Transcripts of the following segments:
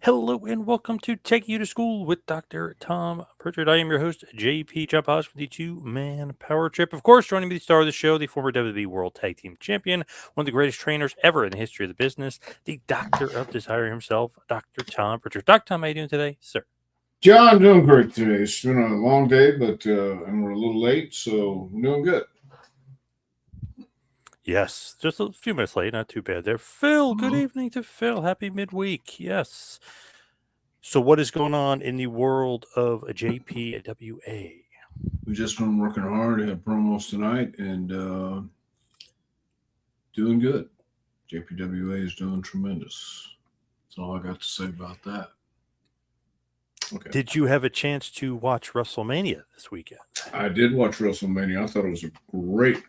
Hello and welcome to Take You to School with Dr. Tom Prichard. I am your host, JP Jump House, with the two-man power trip. Of course, joining me, the star of the show, the former WWE World Tag Team Champion, one of the greatest trainers ever in the history of the business, the Doctor of Desire himself, Dr. Tom Prichard. Dr. Tom, how are you doing today, sir? John, I'm doing great today. It's been a long day, but and we're a little late, so I'm doing good. Yes, just a few minutes late, not too bad there. Phil, good Mhm. evening to Phil. Happy midweek. Yes. So, what is going on in the world of JPWA? We just been working hard. Had promos tonight and doing good. JPWA is doing tremendous. That's all I got to say about that. Okay. Did you have a chance to watch WrestleMania this weekend? I did watch WrestleMania. I thought it was a great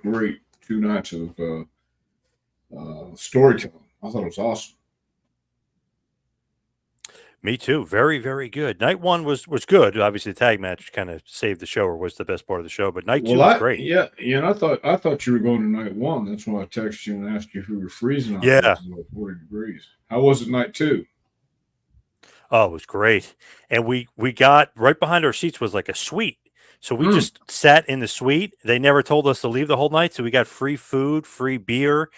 2 nights of storytelling. I thought it was awesome. Me too. Very, very good. Night one was good. Obviously, the tag match kind of saved the show, or was the best part of the show. But night two Well, was great. and I thought you were going to night one. That's why I texted you and asked you if you were freezing out there. Yeah. It's about 40 degrees. How was it night two? Oh, it was great. And we got right behind our seats was like a suite. So we Mm. just sat in the suite. They never told us to leave the whole night. So we got free food, free beer,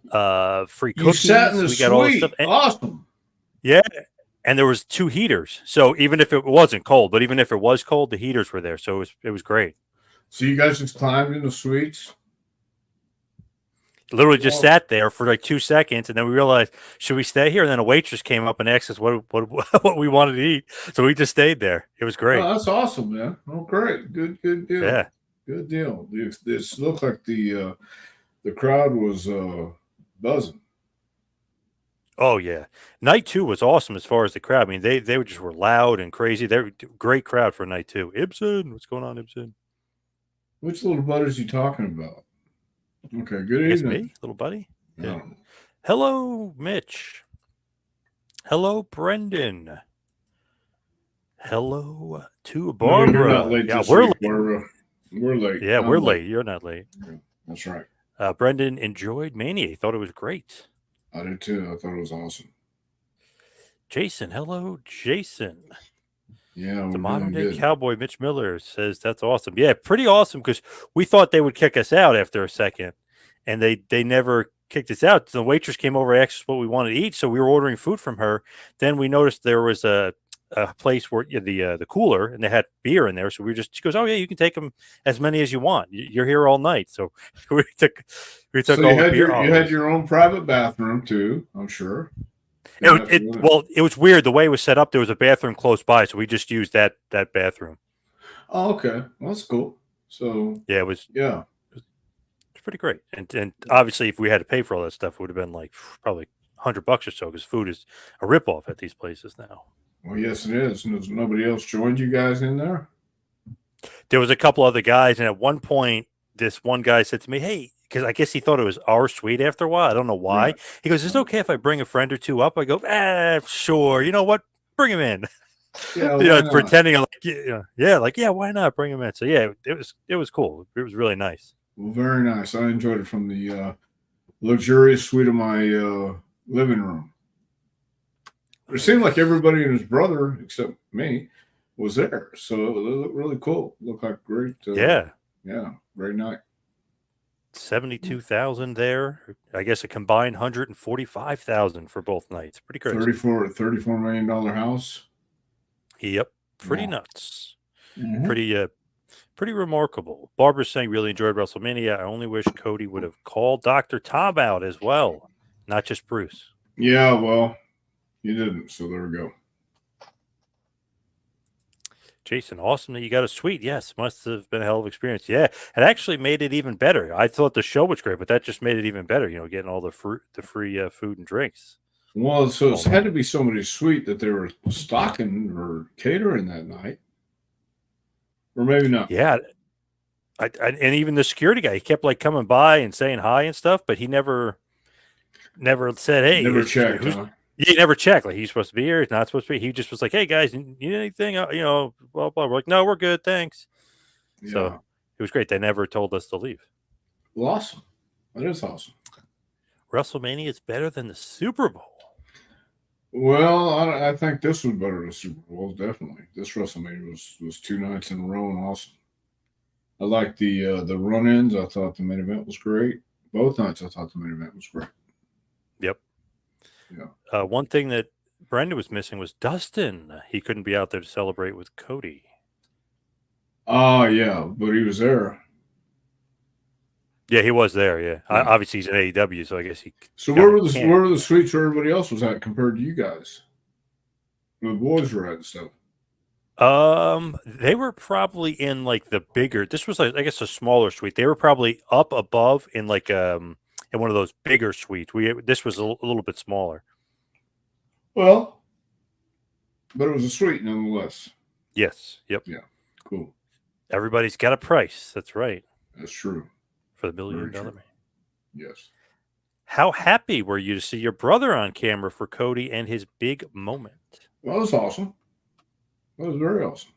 free You sat in cookies. the We got all this stuff. suite. Awesome. Yeah. And there was two heaters. So even if it wasn't cold, but even if it was cold, the heaters were there. So it was great. So you guys just climbed in the suites? Literally just Well, sat there for like 2 seconds, and then we realized, should we stay here? And then a waitress came up and asked us what what we wanted to eat, so we just stayed there. It was great. oh, that's awesome, man. Oh, great. Good deal. Yeah. Good deal. This looked like the crowd was buzzing. Oh yeah. Night two was awesome as far as the crowd. I mean, they just were loud and crazy. They were great crowd for night two. Ibsen, what's going on, Ibsen? Which little butters you talking about? Okay, good I guess evening. me, little buddy. Yeah. Um, Hello, Mitch. Hello, Brendan. Hello to no, you're not Barbara. late Yeah, this we're week, late. Barbara. We're late. Yeah, we're I'm late. late. You're not late. Yeah, that's right. Brendan enjoyed Mania. He thought it was great. I did too. I thought it was awesome. Jason, hello, Jason. Yeah, The we're modern doing day good. cowboy Mitch Miller says that's awesome. Yeah, pretty awesome because we thought they would kick us out after a second, and they never kicked us out. The waitress came over, asked us what we wanted to eat, so we were ordering food from her. Then we noticed there was a place where the cooler, and they had beer in there. So she goes, oh yeah, you can take them as many as you want. You're here all night. So we took we So took all the beer. Oh, you had your own private bathroom too, I'm sure. Didn't It, have to it go in. well, it was weird the way it was set up. There was a bathroom close by, so we just used that bathroom. Oh, okay. Well, that's cool. So Yeah, yeah. it was pretty great. And obviously, if we had to pay for all that stuff, it would have been like probably $100 or so because food is a ripoff at these places now. Well, yes, it is. And there's nobody else joined you guys in there. There was a couple other guys, and at one point, this one guy said to me, "Hey." Because I guess he thought it was our suite after a while. I don't know why. Right. He goes, "Is it Right. okay if I bring a friend or two up?" I go, sure. You know what? Bring him in. Yeah. Why not? Pretending I'm like, yeah, like, yeah, why not bring him in? So yeah, it was cool. It was really nice. Well, very nice. I enjoyed it from the luxurious suite of my living room. It seemed like everybody and his brother, except me, was there. So it looked really cool. Looked like great. Yeah, Yeah, great night. 72,000 there. I guess a combined 145,000 for both nights. Pretty crazy. $34 million house. Yep, pretty Wow. nuts. Hmm. Pretty remarkable. Barbara's saying really enjoyed WrestleMania. I only wish Cody would have called Dr. Tom out as well, not just Bruce. Yeah, well, you didn't. So there we go. Jason, awesome that you got a suite. Yes, must have been a hell of an experience. Yeah, it actually made it even better. I thought the show was great, but that just made it even better. Getting all the free food and drinks Well, so it all had night. to be somebody sweet that they were stocking or catering that night, or maybe not. Yeah, and even the security guy, he kept like coming by and saying hi and stuff, but he never said, "Hey, Never checked, who's." huh? He never checked. Like he's supposed to be here. He's not supposed to be. He just was like, "Hey guys, need anything? Blah blah." We're like, "No, we're good, thanks." So Yeah. it was great. They never told us to leave. Well, awesome. That is awesome. WrestleMania is better than the Super Bowl. Well, I think this was better than Super Bowl. Definitely, this WrestleMania was 2 nights in a row and awesome. I liked the run-ins. I thought the main event was great. Both nights, I thought the main event was great. Yep. Yeah. One thing that Brenda was missing was Dustin. He couldn't be out there to celebrate with Cody. Ah, yeah, but he was there. Yeah, he was there. Yeah, Yeah. obviously he's in AEW, so I guess he So kind of can't. where were the suites where everybody else was at compared to you guys? Where the boys were at and stuff. They were probably in like the bigger. This was like I guess a smaller suite. They were probably up above in like in one of those bigger suites. This was a little bit smaller. Well, but it was a suite nonetheless. Yes. Yep. Yeah. Cool. Everybody's got a price. That's right. That's true. For the $1 Very billion true. man. Yes. How happy were you to see your brother on camera for Cody and his big moment? Well, that was awesome. That was very awesome.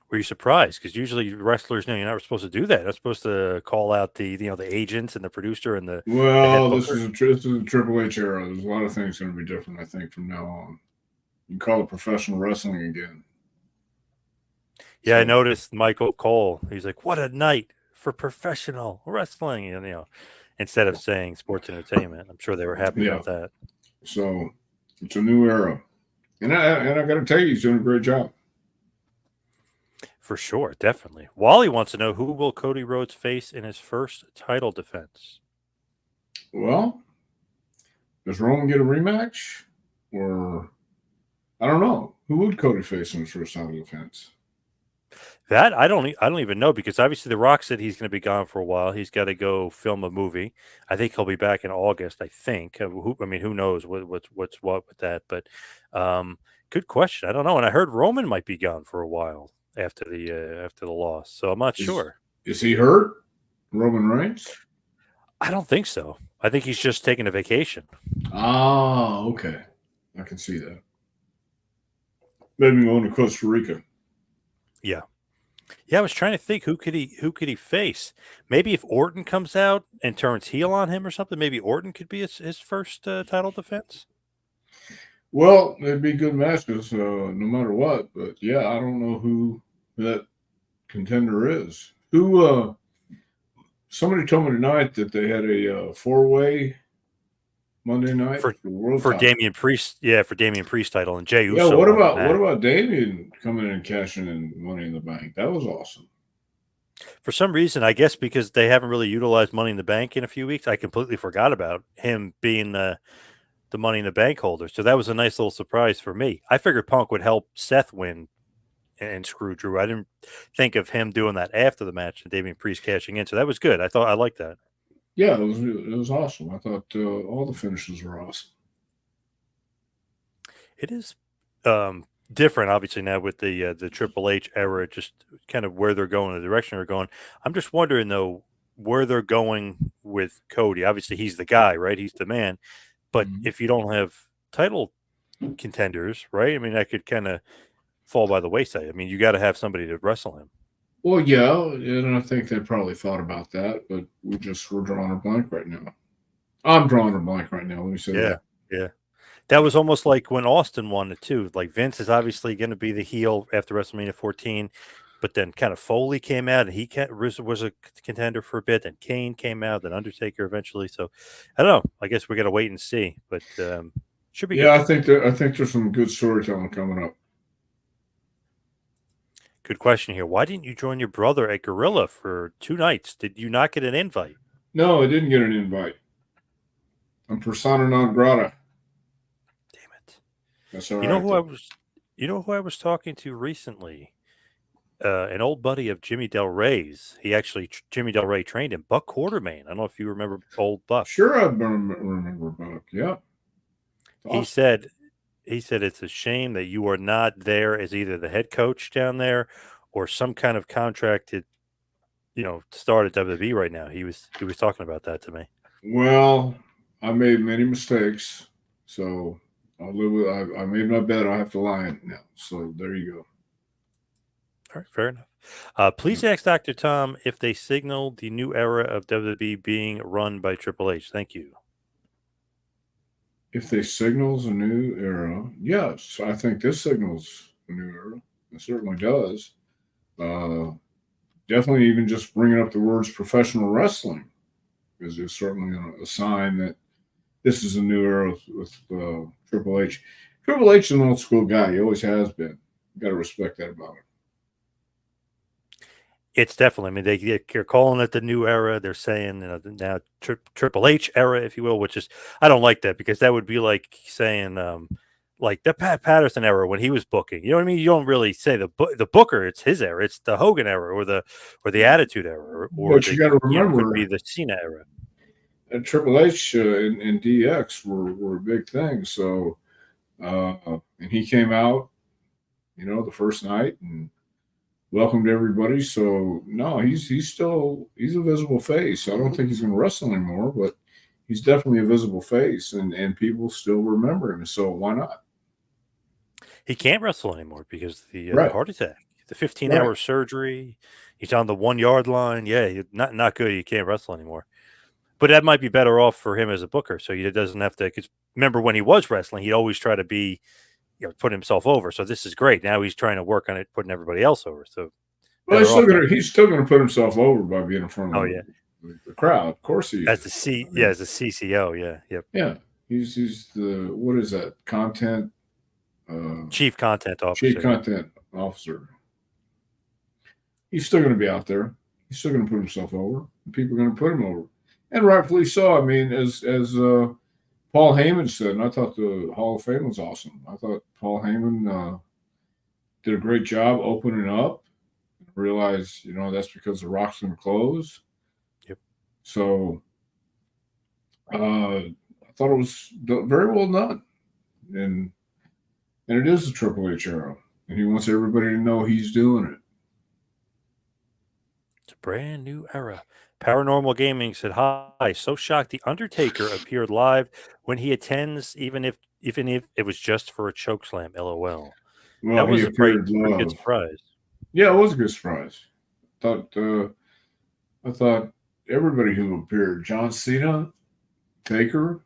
Were you surprised? Because usually wrestlers, you're not supposed to do that. They're supposed to call out the the agents and the producer and the head Well, booker. this is a Triple H era. There's a lot of things going to be different, I think, from now on. You can call it professional wrestling again. Yeah, I So, noticed Michael Cole. He's like, "What a night for professional wrestling," and instead of saying sports entertainment. I'm sure they were happy yeah. about that. So it's a new era, and I got to tell you, he's doing a great job. For sure, definitely. Wally wants to know who will Cody Rhodes face in his first title defense. Well, does Roman get a rematch, or I don't know who would Cody face in his first title defense? That I don't even know because obviously The Rock said he's going to be gone for a while. He's got to go film a movie. I think he'll be back in August. I think. Who knows what's what with that? But good question. I don't know. And I heard Roman might be gone for a while after the loss. So I'm not Is sure. is he hurt? Roman Reigns? I don't think so. I think he's just taking a vacation. Ah, okay, I can see that. Maybe going to Costa Rica. Yeah. Yeah, I was trying to think who could he face? Maybe if Orton comes out and turns heel on him or something, maybe Orton could be his first title defense. Well, it'd be good matches, no matter what. But yeah, I don't know who that contender is. Who? Somebody told me tonight that they had a four-way Monday night For for the world for title. Damian Priest, yeah, for Damian Priest title, and Jey Yeah, Uso won the what match. about Damien coming in and cashing in Money in the Bank? That was awesome. For some reason, I guess because they haven't really utilized Money in the Bank in a few weeks, I completely forgot about him being the Money in the Bank holder. So that was a nice little surprise for me. I figured Punk would help Seth win and screw Drew. I didn't think of him doing that after the match and Damian Priest cashing in. So that was good. I liked that. Yeah, it was awesome. I thought all the finishes were awesome. It is different, obviously, now with the Triple H era, just kind of where they're going, the direction they're going. I'm just wondering though where they're going with Cody. Obviously, he's the guy, right? He's the man. But Mhm. if you don't have title contenders, right? I mean, that could kind of fall by the wayside. I mean, you got to have somebody to wrestle him. Well, yeah, and I think they probably thought about that, but we're drawing a blank right now. I'm drawing a blank right now. Let me say Yeah, that. yeah. That was almost like when Austin won it too. Like Vince is obviously going to be the heel after WrestleMania 14, but then kind of Foley came out and was a contender for a bit. Then Kane came out, then Undertaker eventually. So I don't know. I guess we got to wait and see, but should be Yeah, good. I think there's some good storytelling coming up. Good question here. Why didn't you join your brother at Gorilla for 2 nights? Did you not get an invite? No, I didn't get an invite. I'm persona non grata. Damn it. That's all You know right who I though. was you know who I was talking to recently? An old buddy of Jimmy Del Rey's. Jimmy Del Rey trained him, Buck Quartermain. I don't know if you remember old Buck. Sure, I remember Buck. Yeah, He awesome. said he said it's a shame that you are not there as either the head coach down there or some kind of contracted, to start at WWE right now. He was talking about that to me. Well, I made many mistakes, so I'll live with. I made my bed. I have to lie in it now. So there you go. All right, fair enough. Please ask Dr. Tom if they signaled the new era of WWE being run by Triple H. Thank you. If they signals a new era, yes, I think this signals a new era. It certainly does. Uh, Definitely, even just bringing up the words professional wrestling is certainly a sign that this is a new era with Triple H. Triple H is an old school guy. He always has been. You got to respect that about him. It's definitely. I mean, they're calling it the new era. They're saying now Triple H era, if you will, which is I don't like that because that would be like saying like the Pat Patterson era when he was booking. You know what I mean? You don't really say the Booker. It's his era. It's the Hogan era or the Attitude era or But you the got to could be remember, the Cena era. Triple H and DX were a big thing. So, and he came out, the first night and welcomed everybody. So no, he's a visible face. I don't think he's going to wrestle anymore, but he's definitely a visible face, and people still remember him. So why not? He can't wrestle anymore because the Right, heart attack, the 15-hour right. surgery. He's on the 1 yard line. Yeah, not good. He can't wrestle anymore. But that might be better off for him as a booker, so he doesn't have to. Because remember when he was wrestling, he'd always try to be, put himself over. So this is great. Now he's trying to work on it, putting everybody else over. So Well, better off that. he's still gonna put himself over by being in front Oh of yeah, the crowd. Of course he as is. the C, I yeah, mean, as the CCO, yeah, yep, yeah, he's the what is that content uh, chief content chief officer. Yep. content officer. He's still going to be out there. He's still going to put himself over. People are going to put him over, and rightfully so. I mean, as Paul Heyman said, and I thought the Hall of Fame was awesome. I thought Paul Heyman did a great job opening up. Realized, that's because the Rock's going to close. Yep. So I thought it was very well done, and it is the Triple H era, and he wants everybody to know he's doing it. It's a brand new era. Paranormal Gaming said, "Hi, so shocked the Undertaker appeared live when he attends, even if it was just for a choke slam. LOL." Well, That he was a appeared pretty good live. surprise. Yeah, it was a good surprise. Thought I thought everybody who appeared, John Cena, Taker,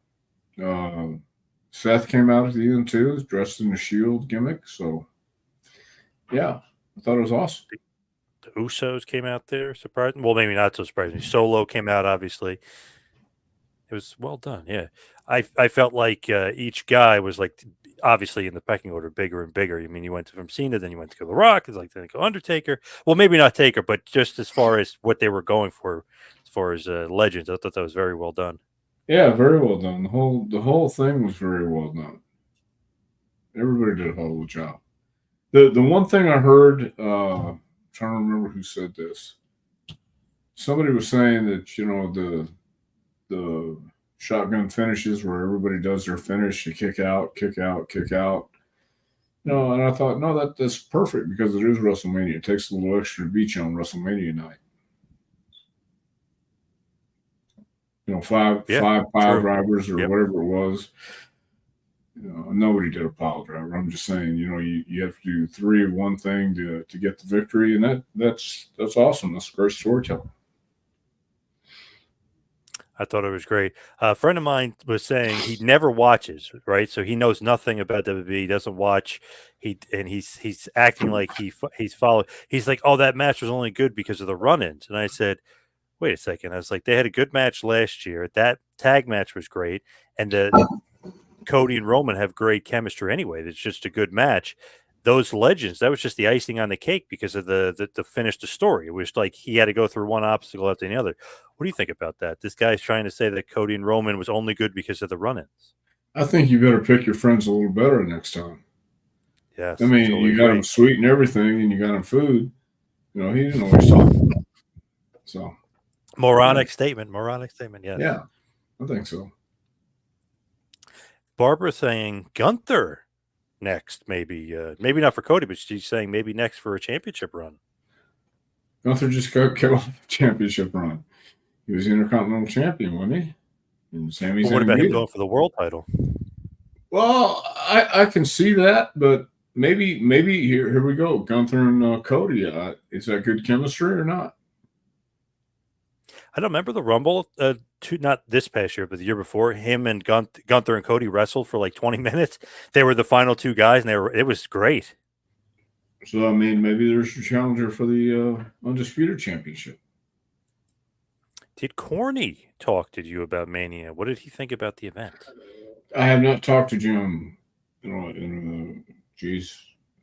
uh, Seth came out at the end too, dressed in the Shield gimmick. So yeah, I thought it was awesome. The Usos came out there, surprising. Well, maybe not so surprising. Solo came out, obviously. It was well done. Yeah, I felt like each guy was like obviously in the pecking order, bigger and bigger. I mean, you went from Cena, then you went to go The Rock, it's like then you go Undertaker. Well, maybe not Taker, but just as far as what they were going for, as far as legends, I thought that was very well done. Yeah, very well done. The whole thing was very well done. Everybody did a hell of a job. The one thing I heard, I'm trying to remember who said this. Somebody was saying that the shotgun finishes where everybody does their finish, you kick out, kick out, kick out. No, and I thought, no, that's perfect because it is WrestleMania. It takes a little extra to beat you on WrestleMania night. Five Yeah, five pile true. drivers or Yep. whatever it was. Nobody did a pile driver. I'm just saying, you have to do three of one thing to get the victory, and that's awesome. That's great storytelling. I thought it was great. A friend of mine was saying he never watches, right? So he knows nothing about WWE. He doesn't watch. He's acting like he's followed. He's like, oh, that match was only good because of the run-ins. And I said, wait a second. I was like, they had a good match last year. That tag match was great, and the Cody and Roman have great chemistry anyway. It's just a good match. Those legends, that was just the icing on the cake because of the finish the story. It was like he had to go through one obstacle after the other. What do you think about that? This guy's trying to say that Cody and Roman was only good because of the run-ins. I think you better pick your friends a little better next time. I Yes, I mean, totally you got him agree. sweet and everything, and you got him food. He didn't know what he's talking about. So, yeah, Moronic statement. Moronic statement. Yes. yeah, I think so. Barbara saying Gunther next, maybe not for Cody, but she's saying maybe next for a championship run. Gunther just came off a championship run. He was the Intercontinental Champion, wasn't he? And Sami Well, what Zayn about him beat him. going for the world title? Well, I can see that, but maybe here we go. Gunther and Cody. Is that good chemistry or not? I don't remember the Rumble. not this past year, but the year before, him and Gunther and Cody wrestled for like 20 minutes. They were the final two guys, and it was great. So I mean, maybe there's a challenger for the undisputed championship. Did Corny talk to you about Mania? What did he think about the event? I have not talked to Jim.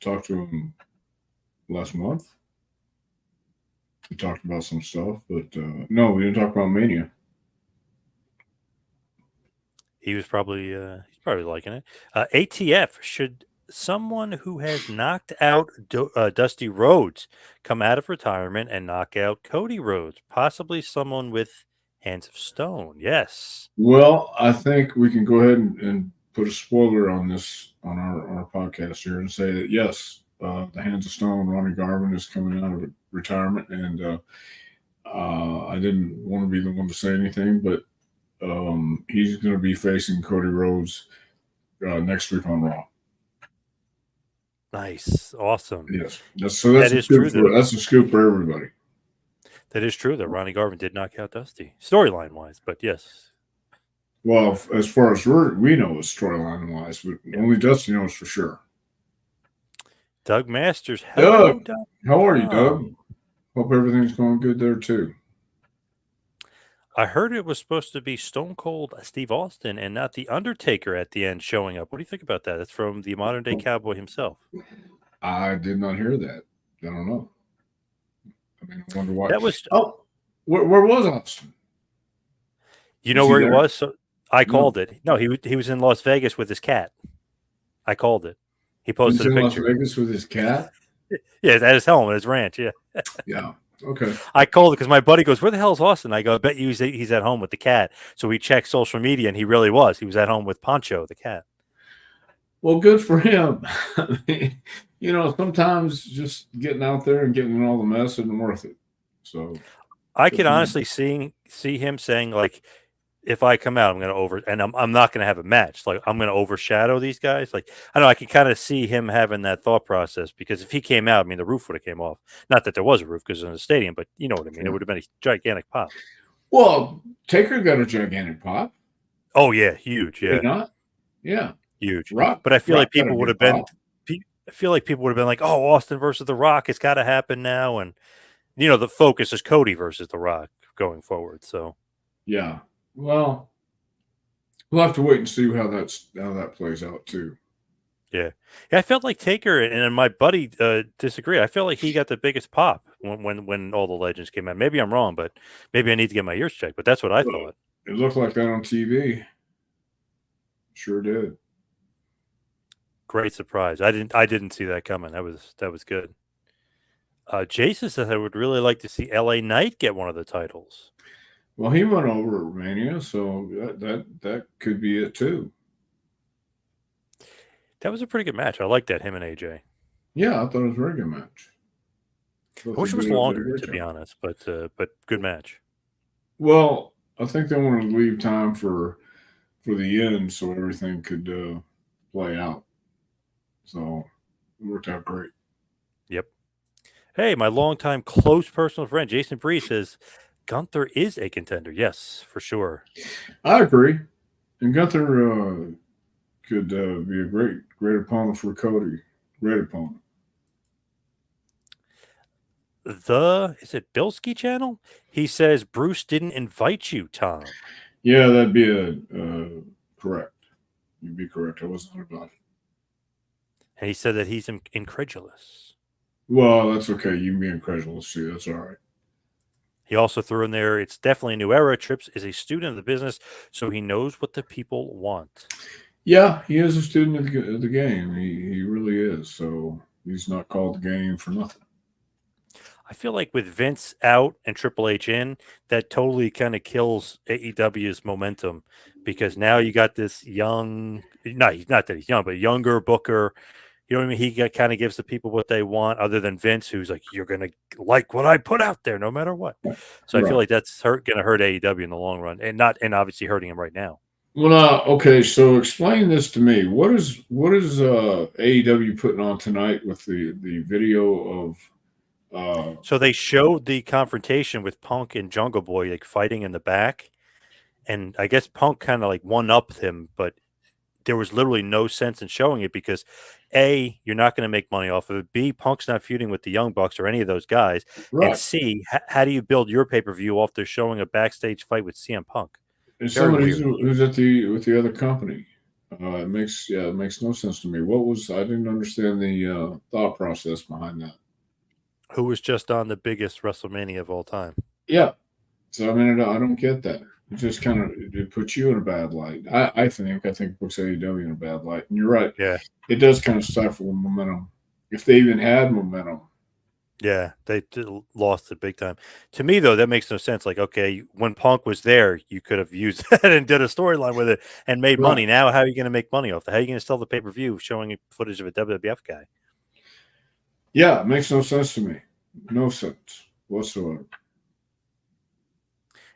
Talked to him last month. We talked about some stuff, but no, we didn't talk about Mania. He was probably he's probably liking it. ATF, should someone who has knocked out Dusty Rhodes come out of retirement and knock out Cody Rhodes? Possibly someone with hands of stone. Yes. Well, I think we can go ahead and put a spoiler on this on our podcast here and say that yes, the Hands of Stone, Ronnie Garvin is coming out of retirement, and I didn't want to be the one to say anything, but he's going to be facing Cody Rhodes next week on Raw. Nice, awesome. Yes, that's a scoop for everybody. That is true. That Ronnie Garvin did knock out Dusty, storyline wise, but yes. Well, as far as we know, storyline wise, but only Dusty knows for sure. Doug Masters, hello, Doug. How are you, Doug? Hope everything's going good there too. I heard it was supposed to be Stone Cold Steve Austin and not The Undertaker at the end showing up. What do you think about that? That's from the modern day Cowboy himself. I did not hear that. I don't know. I mean, I wonder why. That was. Oh, where was Austin? You know where he was? So I called it. No, he was in Las Vegas with his cat. I called it. He posted a picture. Las Vegas with his cat? Yeah, at his home, at his ranch. Yeah. Yeah. Okay. I called it because my buddy goes, "Where the hell is Austin?" I go, "I bet you he's at home with the cat." So we checked social media, and he really was. He was at home with Poncho, the cat. Well, good for him. I mean, sometimes just getting out there and getting in all the mess isn't worth it. So I could honestly see him saying, like, if I come out, I'm going to I'm not going to have a match. Like, I'm going to overshadow these guys. Like, I know I could kind of see him having that thought process, because if he came out, I mean, the roof would have came off. Not that there was a roof because it was in the stadium, but you know what I mean. It would have been a gigantic pop. Well, Taker got a gigantic pop. Oh yeah, huge. Yeah, not? Yeah, huge. But I feel like people would have been. I feel like people would have been like, "Oh, Austin versus The Rock, it's got to happen now," and the focus is Cody versus The Rock going forward. So yeah. Well, we'll have to wait and see how that plays out too. Yeah, I felt like Taker and my buddy disagree. I felt like he got the biggest pop when all the legends came out. Maybe I'm wrong, but maybe I need to get my ears checked. But that's what I thought. It looked like that on TV. Sure did. Great surprise. I didn't see that coming. That was good. Jason says I would really like to see LA Knight get one of the titles. Well, he went over at Mania, so that could be it too. That was a pretty good match. I like that, him and AJ. Yeah, I thought it was a very good match. I wish it was longer, to be honest, but good match. Well, I think they wanted to leave time for the end so everything could play out. So it worked out great. Yep. Hey, my longtime close personal friend Jason Bree says Gunther is a contender. Yes, for sure. I agree. And Gunther could be a great opponent for Cody. Great opponent. Is it Bilski channel? He says Bruce didn't invite you, Tom. Yeah, that'd be correct. You'd be correct. I wasn't about it. And he said that he's incredulous. Well, that's okay. You can be incredulous too. That's all right. He also threw in there, it's definitely a new era. Trips is a student of the business, so he knows what the people want. Yeah, he is a student of the game. He really is. So he's not called the game for nothing. I feel like with Vince out and Triple H in, that totally kind of kills AEW's momentum, because now you got this young, not that he's young, but younger booker. You know what I mean? He kind of gives the people what they want, other than Vince, who's like, you're going to like what I put out there no matter what. So I feel like that's going to hurt AEW in the long run, and obviously hurting him right now. Well, okay, so explain this to me. What is AEW putting on tonight with the video of so they showed the confrontation with Punk and Jungle Boy, like, fighting in the back, and I guess Punk kind of like one upped him, but there was literally no sense in showing it because A, you're not going to make money off of it. B, Punk's not feuding with the Young Bucks or any of those guys. And Right. C, how do you build your pay-per-view off there showing a backstage fight with CM Punk? And Very somebody weird. who's with the other company. It makes no sense to me. I didn't understand the thought process behind that. Who was just on the biggest WrestleMania of all time? Yeah. So I mean, I don't get that. It just kind of it puts you in a bad light. I think it puts AEW in a bad light. And you're right. Yeah. It does kind of stifle momentum. If they even had momentum. Yeah, they lost it big time. To me, though, that makes no sense. Like, okay, when Punk was there, you could have used that and did a storyline with it and made Right. money. Now, how are you going to make money off that? How are you going to sell the pay-per-view showing footage of a WWF guy? Yeah, it makes no sense to me. No sense whatsoever.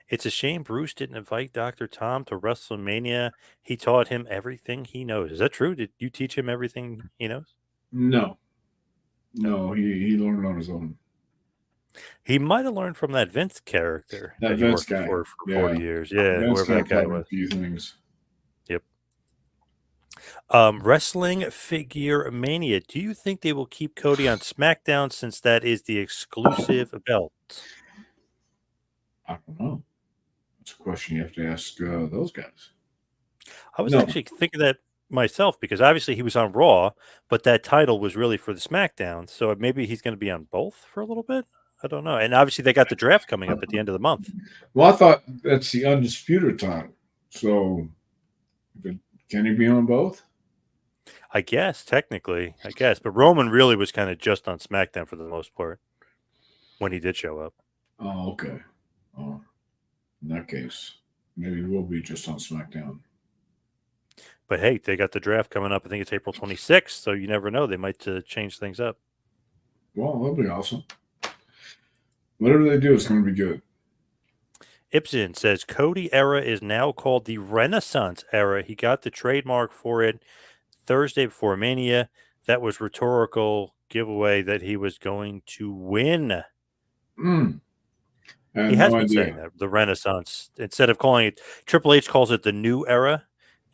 It's a shame Bruce didn't invite Dr. Tom to WrestleMania. He taught him everything he knows. Is that true? Did you teach him everything he knows? No. No. No, he learned on his own. He might have learned from that Vince character That that he Vince worked guy. for 40 Yeah. years. Yeah, Vince whoever kind that of guy taught me a was. few things. Yep. Wrestling Figure Mania. Do you think they will keep Cody on SmackDown since that is the exclusive belt? I don't know. That's a question you have to ask those guys. I was No. actually thinking that myself because obviously he was on Raw, but that title was really for the SmackDown. So maybe he's going to be on both for a little bit. I don't know. And obviously they got the draft coming up at the end of the month. Well, I thought that's the undisputed title. So can he be on both? I guess technically, but Roman really was kind of just on SmackDown for the most part when he did show up. Oh, okay. Oh, in that case, maybe we'll be just on SmackDown. But hey, they got the draft coming up. I think it's April 26th, so you never know. They might change things up. Well, that'll be awesome. Whatever they do, it's going to be good. Ibsen says Cody era is now called the Renaissance era. He got the trademark for it Thursday before Mania. That was rhetorical giveaway that he was going to win. I had He has no been saying idea. that, the Renaissance. Instead of calling it, Triple H calls it the new era.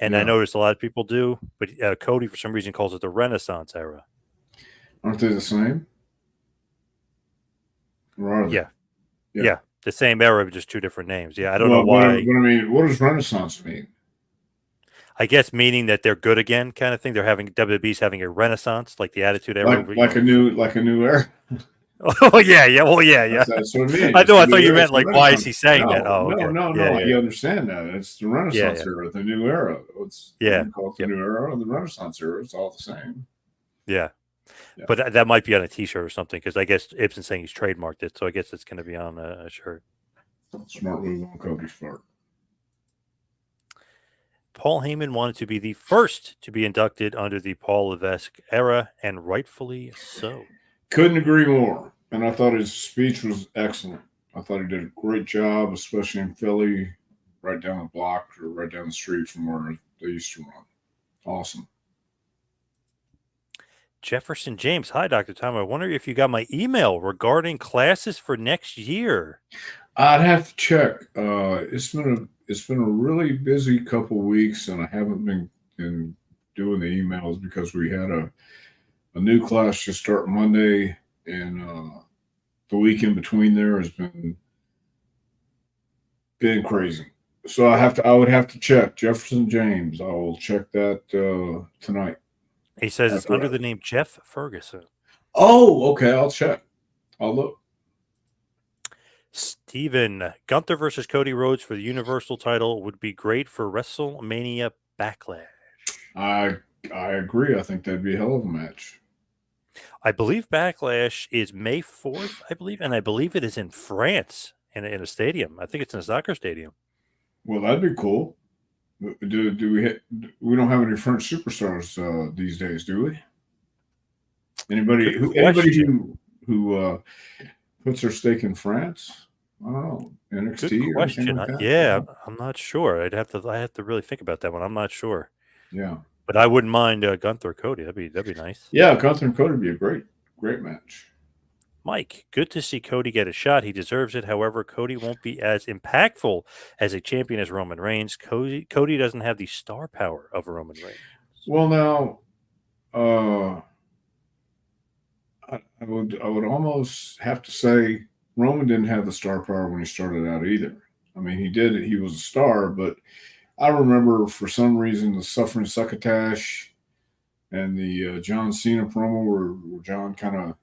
And I Yeah. noticed a lot of people do, but Cody, for some reason, calls it the Renaissance era. Aren't they the same? Or are they? Yeah. The same era, but just two different names. Yeah, I don't know Well, why. but I mean, what does Renaissance mean? I guess meaning that they're good again, kind of thing. They're having WWE's having a renaissance, like the Attitude Era. Like a new era. Oh yeah. Well, yeah. That's what I mean. I It's know. a I thought new you era. meant It's a like, why is Renaissance. he saying that? Oh, okay. No. Yeah. You understand that? It's the Renaissance era, the new era. It's we call it the Yep. new era or the Renaissance era. It's all the same. Yeah. Yeah. But that might be on a T-shirt or something because I guess Ibsen's saying he's trademarked it, so I guess it's going to be on a shirt. Smart move on Cody's part. Paul Heyman wanted to be the first to be inducted under the Paul Levesque era, and rightfully so. Couldn't agree more. And I thought his speech was excellent. I thought he did a great job, especially in Philly, right down the block or right down the street from where they used to run. Awesome. Jefferson James, hi, Dr. Tom. I wonder if you got my email regarding classes for next year. I'd have to check. It's been a really busy couple weeks, and I haven't been doing the emails because we had a new class just start Monday, and the week in between there has been crazy. So I would have to check Jefferson James. I will check that tonight. He says it's After under that. the name Jeff Ferguson. Oh, okay. I'll check. I'll look. Steven, Gunther versus Cody Rhodes for the Universal title would be great for WrestleMania Backlash. I agree. I think that'd be a hell of a match. I believe Backlash is May 4th, and I believe it is in France in a stadium. I think it's in a soccer stadium. Well, that'd be cool. We don't have any French superstars these days, do we? Anybody who puts their stake in France? I don't know, NXT Good or anything question. like that. Yeah, I'm not sure. I have to really think about that one. I'm not sure. Yeah, but I wouldn't mind Gunther Cody. That'd be nice. yeah. Gunther and Cody would be a great match. Mike, good to see Cody get a shot. He deserves it. However, Cody won't be as impactful as a champion as Roman Reigns. Cody doesn't have the star power of Roman Reigns. Well, now, I would almost have to say Roman didn't have the star power when he started out either. I mean, he did. He was a star, but I remember for some reason the Suffering Succotash and the John Cena promo where John kind of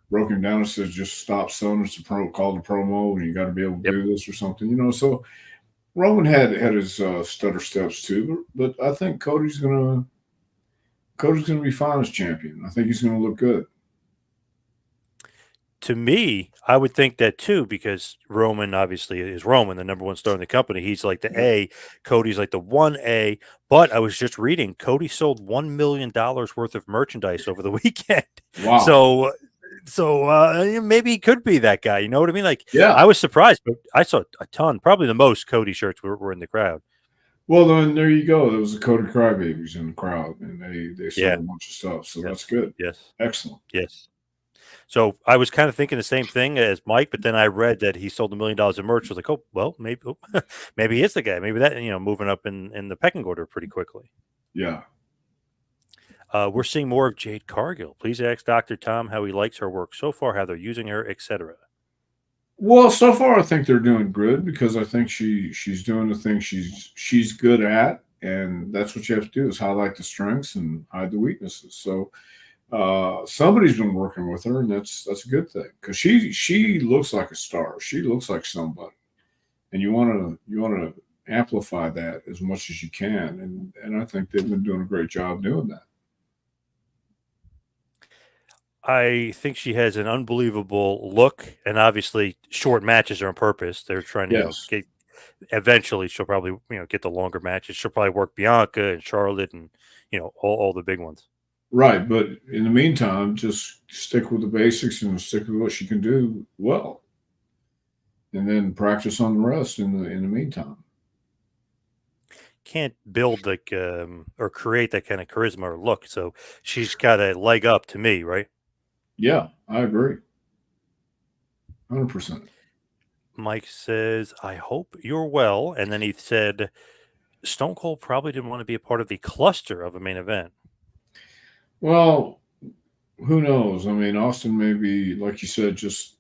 broke him down and says, "Just stop selling us called the promo, and you got to be able to Yep. do this or something." So Roman had his stutter steps too, but I think Cody's gonna be fine as champion. I think he's gonna look good. To me, I would think that too, because Roman obviously is Roman, the number one star in the company. He's like the Yep. A. Cody's like the 1A. But I was just reading Cody sold $1 million worth of merchandise over the weekend. Wow. So maybe he could be that guy. You know what I mean? Like, Yeah. I was surprised, but I saw a ton. Probably the most Cody shirts were in the crowd. Well, then there you go. There was the Cody Crybabies in the crowd, and they Yeah. sold a bunch of stuff. So that's Yes. good. Yes. Excellent. Yes. So I was kind of thinking the same thing as Mike, but then I read that he sold $1 million in merch. I was like, oh, well, maybe, maybe he is the guy. Maybe that, moving up in the pecking order pretty quickly. Yeah. We're seeing more of Jade Cargill. Please ask Dr. Tom how he likes her work so far, how they're using her, etc. Well, so far I think they're doing good because I think she's doing the thing she's good at, and that's what you have to do is highlight the strengths and hide the weaknesses. So somebody's been working with her, and that's a good thing because she looks like a star. She looks like somebody, and you want to amplify that as much as you can, and I think they've been doing a great job doing that. I think she has an unbelievable look, and obviously short matches are on purpose. They're trying to, Yes, get. Eventually, she'll probably, get the longer matches. She'll probably work Bianca and Charlotte and, all the big ones. right. But in the meantime, just stick with the basics and stick with what she can do well, and then practice on the rest in the meantime. Can't build like or create that kind of charisma or look. So she's got a leg up to me, right? Yeah, I agree, 100%. Mike says, I hope you're well. And then he said, Stone Cold probably didn't want to be a part of the cluster of a main event. Well, who knows? I mean, Austin may be, like you said, just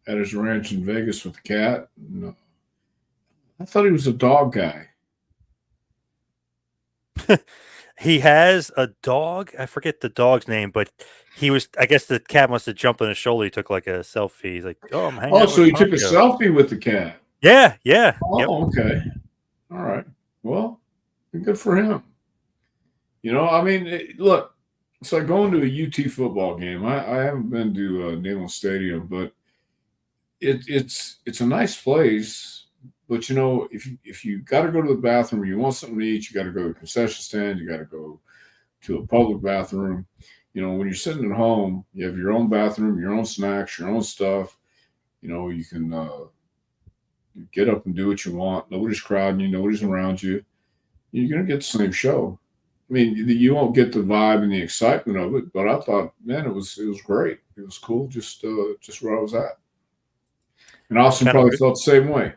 at his ranch in Vegas with the cat. No, I thought he was a dog guy. He has a dog. I forget the dog's name, but I guess the cat must have jumped on his shoulder. He took like a selfie. He's like, oh, I'm hanging Oh, out so with he took a Poncho. selfie with the cat. Yeah. Yeah. Yep. Oh, okay. All right. Well, good for him. I mean, look, it's like going to a UT football game. I haven't been to Neyland Stadium, but it's a nice place. But if you got to go to the bathroom, you want something to eat, you got to go to the concession stand, you got to go to a public bathroom. When you're sitting at home, you have your own bathroom, your own snacks, your own stuff. You can get up and do what you want. Nobody's crowding you, nobody's around you. You're gonna get the same show. I mean, you won't get the vibe and the excitement of it, but I thought, man, it was great. It was cool, just where I was at. And Austin Kind of. probably felt the same way.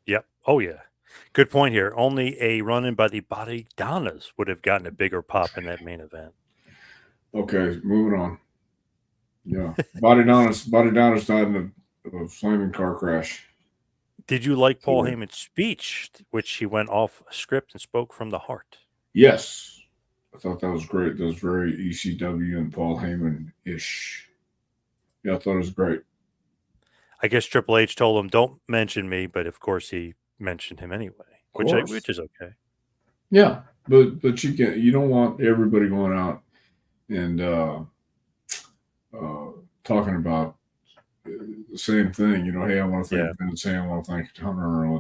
Yep. Oh, yeah. Good point here. Only a run in by the Body Donnas would have gotten a bigger pop in that main event. Okay, moving on. Yeah, Body Donna's died in a flaming car crash. Did you like Paul So, Heyman's speech, which he went off script and spoke from the heart? yes, I thought that was great. That was very ECW and Paul Heyman ish. Yeah, I thought it was great. I guess Triple H told him, don't mention me, but of course he mentioned him anyway, Of course. which is okay. Yeah, but you don't want everybody going out and uh, talking about the same thing. Hey, I want to Yeah. thank Vince. Hey, I want to thank Hunter.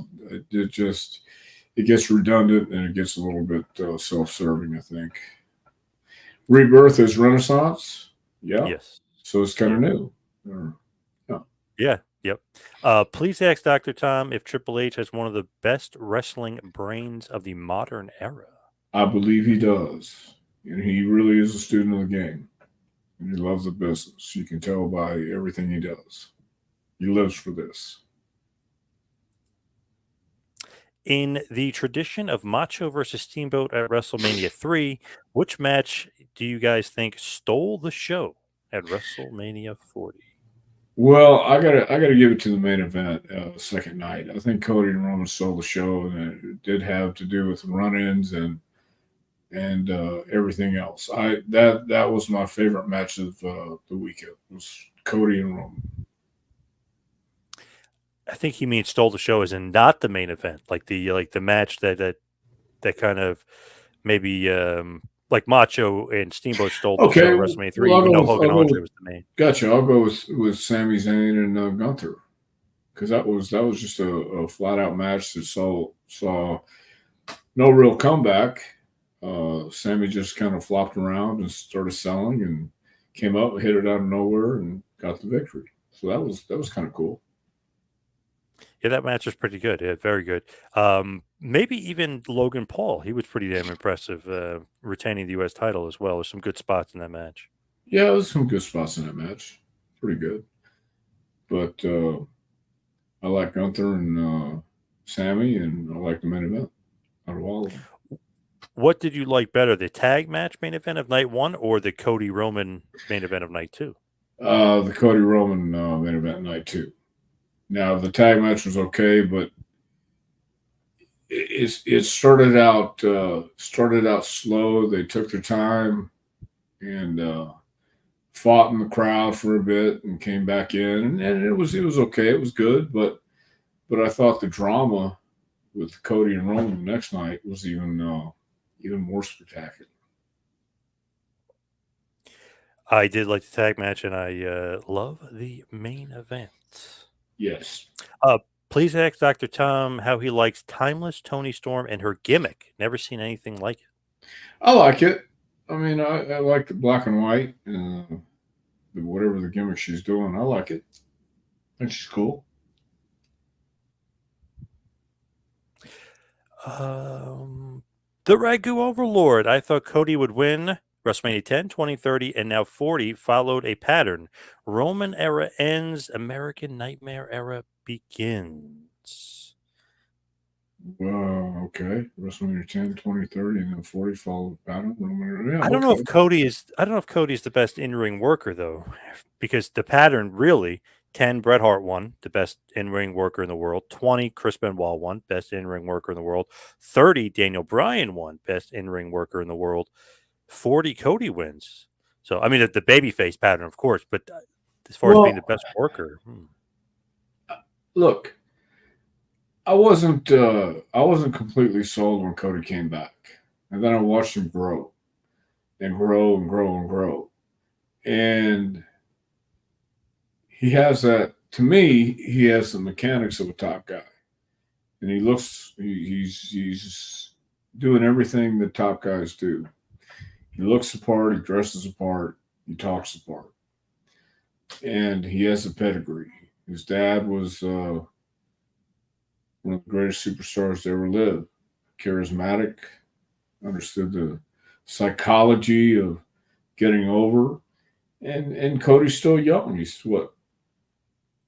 It gets redundant and it gets a little bit self-serving. I think Rebirth is Renaissance. Yeah, Yes. so it's kind Yeah. of new. Or, yeah. Yeah. Yep. Please ask Dr. Tom if Triple H has one of the best wrestling brains of the modern era. I believe he does, and he really is a student of the game. and he loves the business. You can tell by everything he does. He lives for this. In the tradition of Macho versus Steamboat at WrestleMania 3, which match do you guys think stole the show at WrestleMania 40? Well, I gotta give it to the main event, second night. I think Cody and Roman stole the show, and it did have to do with run-ins and everything else. That was my favorite match of the weekend, was Cody and Roman. I think he means stole the show as in not the main event, like the match that kind of maybe like Macho and Steamboat stole the show Okay, at WrestleMania well 3, even though Hogan Andre was the main. gotcha. I'll go with Sami Zayn and Gunther, because that was just a flat out match that saw no real comeback. Sammy just kind of flopped around and started selling and came up, hit it out of nowhere, and got the victory. So that was kind of cool. Yeah, that match was pretty good. Yeah, very good. Maybe even Logan Paul. He was pretty damn impressive, retaining the U.S. title as well. There's some good spots in that match. Yeah, there's some good spots in that match. Pretty good. But I like Gunther and Sammy, and I like the main event out of all of them. What did you like better, the tag match main event of night one or the Cody Roman main event of night two? The Cody Roman main event night two. Now the tag match was okay, but it started out slow. They took their time and fought in the crowd for a bit and came back in, and it was okay. It was good, but I thought the drama with Cody and Roman the next night was even more spectacular. I did like the tag match, and I love the main event. Yes, Uh, please ask Dr. Tom how he likes Timeless Tony Storm and her gimmick. Never seen anything like it. I like it. I mean, I like the black and white, whatever the gimmick she's doing. I like it. I think she's cool. The Ragu Overlord. I thought Cody would win. WrestleMania 10, 20, 30, and now 40 followed a pattern. Roman era ends, American Nightmare era begins. Okay. WrestleMania 10, 20, 30, and then 40 followed pattern. Yeah, I don't know okay. if Cody's the best in-ring worker though, because the pattern really 10 Bret Hart won, the best in-ring worker in the world. 20 Chris Benoit won, best in-ring worker in the world. 30 Daniel Bryan won, best in-ring worker in the world. 40 Cody wins. So I mean the babyface pattern, of course, but as far as being the Well, best worker, look, I wasn't completely sold when Cody came back. And then I watched him grow and grow and grow and grow. And he has that, to me, he has the mechanics of a top guy. And he's doing everything that top guys do. He looks the part, he dresses the part, he talks the part. And he has a pedigree. His dad was one of the greatest superstars to ever live. Charismatic, understood the psychology of getting over. And Cody's still young. He's what,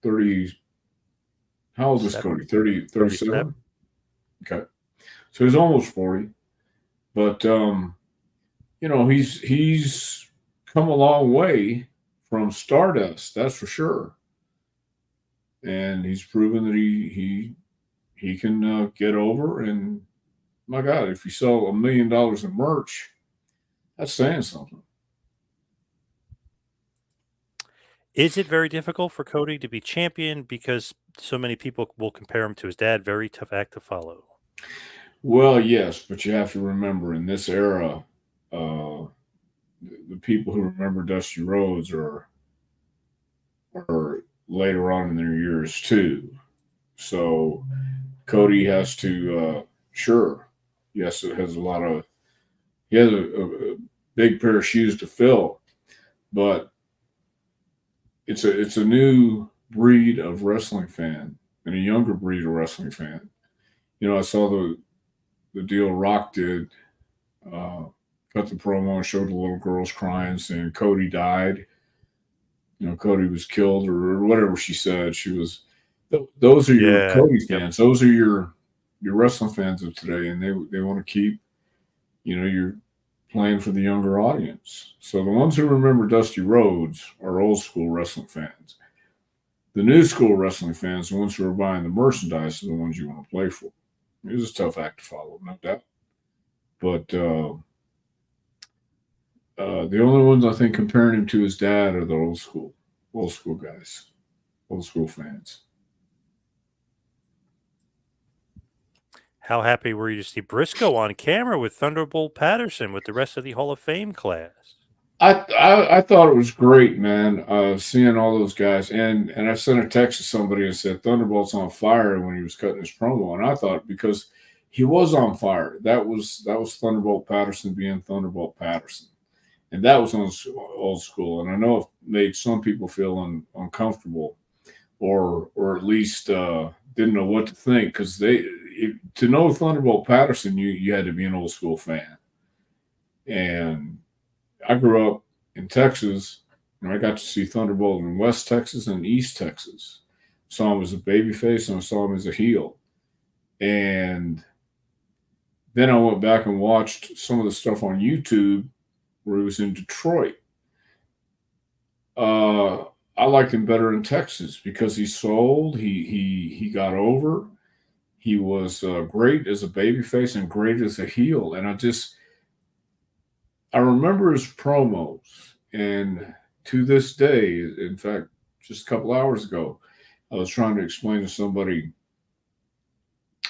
30? How old is Cody? 30, 37? Okay. So he's almost 40. But he's come a long way from Stardust, that's for sure. And he's proven that he can get over. And my God, if you sell $1 million in merch, that's saying something. Is it very difficult for Cody to be champion because so many people will compare him to his dad? Very tough act to follow. Well, yes, but you have to remember in this era, uh, the people who remember Dusty Rhodes are later on in their years too. So Cody has to sure, yes, it has a lot of he has a big pair of shoes to fill, but it's a new breed of wrestling fan and a younger breed of wrestling fan. I saw the deal Rock did a cut the promo and showed the little girls crying, saying Cody died. Cody was killed or whatever she said. She was. Those are your Yeah. Cody Yep. fans. Those are your wrestling fans of today, and they want to keep. You're playing for the younger audience. So the ones who remember Dusty Rhodes are old school wrestling fans. The new school wrestling fans, the ones who are buying the merchandise, are the ones you want to play for. It was a tough act to follow, no doubt. But the only ones I think comparing him to his dad are the old school guys, old school fans. How happy were you to see Briscoe on camera with Thunderbolt Patterson with the rest of the Hall of Fame class? I thought it was great, man. Seeing all those guys, and I sent a text to somebody and said Thunderbolt's on fire when he was cutting his promo, and I thought because he was on fire, that was Thunderbolt Patterson being Thunderbolt Patterson, and that was on old school. And I know it made some people feel uncomfortable, or at least didn't know what to think because to know Thunderbolt Patterson, you had to be an old school fan, and I grew up in Texas, and I got to see Thunderbolt in West Texas and East Texas. Saw him as a babyface, and I saw him as a heel. And then I went back and watched some of the stuff on YouTube where he was in Detroit. I liked him better in Texas because he sold, he got over. He was great as a babyface and great as a heel. And I remember his promos, and to this day, in fact, just a couple hours ago, I was trying to explain to somebody